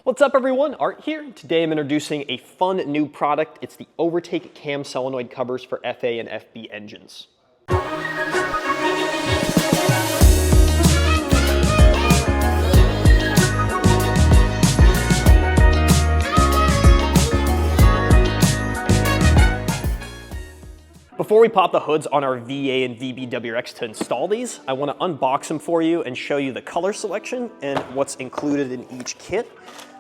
What's up everyone, Art here. Today I'm introducing a fun new product. It's the OVERTAKE cam solenoid covers for FA and FB engines. Before we pop the hoods on our VA and VB WRX to install these, I want to unbox them for you and show you the color selection and what's included in each kit.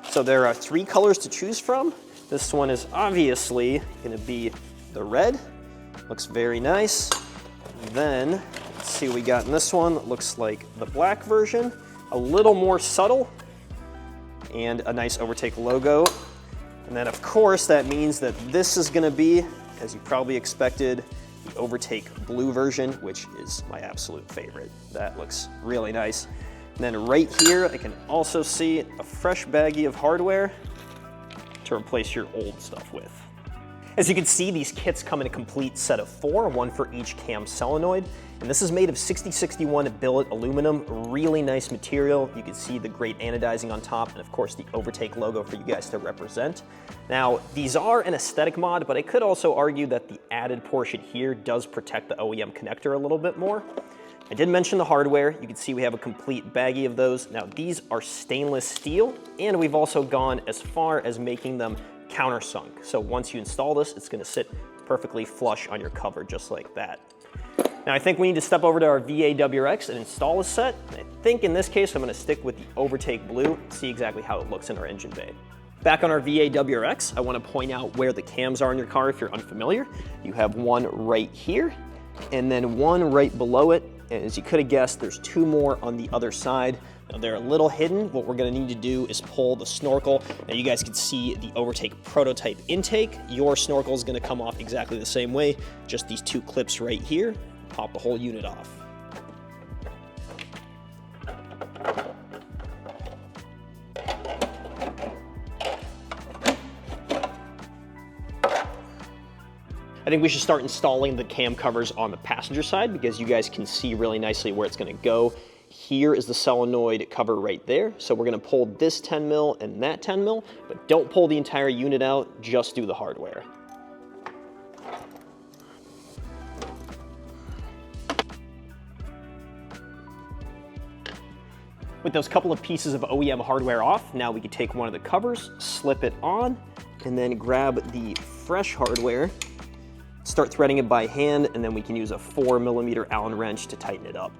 So there are 3 colors to choose from. This one is obviously going to be the red. Looks very nice. And then, let's see what we got in this one. It looks like the black version, a little more subtle, and a nice OVERTAKE logo. And then of course that means that this is going to be, as you probably expected, the OVERTAKE Blue version, which is my absolute favorite. That looks really nice. And then right here, I can also see a fresh baggie of hardware to replace your old stuff with. As you can see, these kits come in a complete set of 4, one for each cam solenoid. And this is made of 6061 billet aluminum, really nice material. You can see the great anodizing on top, and of course the OVERTAKE logo for you guys to represent. Now, these are an aesthetic mod, but I could also argue that the added portion here does protect the OEM connector a little bit more. I did mention the hardware. You can see we have a complete baggie of those. Now, these are stainless steel, and we've also gone as far as making them countersunk. So once you install this, it's going to sit perfectly flush on your cover, just like that. Now, I think we need to step over to our VA WRX and install a set. I think in this case, I'm going to stick with the OVERTAKE Blue, see exactly how it looks in our engine bay. Back on our VA WRX, I want to point out where the cams are in your car if you're unfamiliar. You have one right here, and then one right below it. And as you could have guessed, there's 2 more on the other side. Now they're a little hidden. What we're gonna need to do is pull the snorkel. Now you guys can see the OVERTAKE prototype intake. Your snorkel is gonna come off exactly the same way, just these 2 clips right here. Pop the whole unit off. I think we should start installing the cam covers on the passenger side because you guys can see really nicely where it's going to go. Here is the solenoid cover right there. So we're going to pull this 10 mil and that 10 mil, but don't pull the entire unit out, just do the hardware. With those couple of pieces of OEM hardware off, now we can take one of the covers, slip it on, and then grab the fresh hardware. Start threading it by hand, and then we can use a 4mm Allen wrench to tighten it up.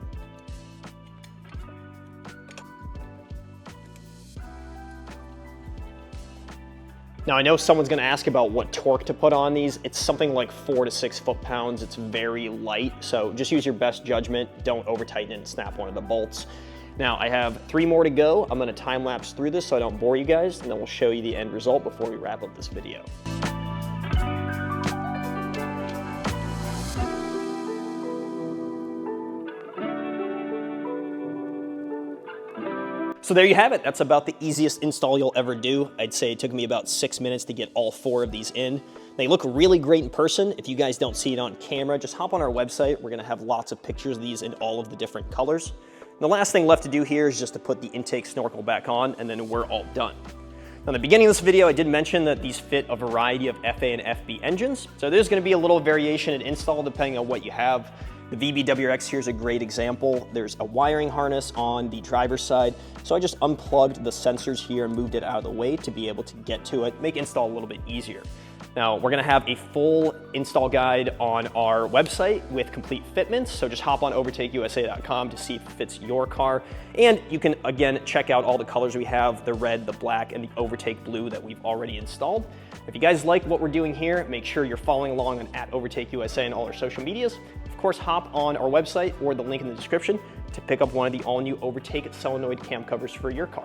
Now I know someone's gonna ask about what torque to put on these. It's something like 4 to 6 foot-pounds. It's very light, so just use your best judgment. Don't over tighten it and snap one of the bolts. Now I have 3 more to go. I'm gonna time lapse through this so I don't bore you guys, and then we'll show you the end result before we wrap up this video. So there you have it. That's about the easiest install you'll ever do. I'd say it took me about 6 minutes to get all 4 of these in. They look really great in person. If you guys don't see it on camera, just hop on our website. We're gonna have lots of pictures of these in all of the different colors. And the last thing left to do here is just to put the intake snorkel back on, and then we're all done. Now, in the beginning of this video, I did mention that these fit a variety of FA and FB engines. So there's gonna be a little variation in install depending on what you have. The VB WRX here is a great example. There's a wiring harness on the driver's side. So I just unplugged the sensors here and moved it out of the way to be able to get to it, make install a little bit easier. Now, we're gonna have a full install guide on our website with complete fitments. So just hop on overtakeusa.com to see if it fits your car. And you can, again, check out all the colors we have, the red, the black, and the OVERTAKE Blue that we've already installed. If you guys like what we're doing here, make sure you're following along on @OVERTAKEUSA and all our social medias. Of course, hop on our website or the link in the description to pick up one of the all-new OVERTAKE solenoid cam covers for your car.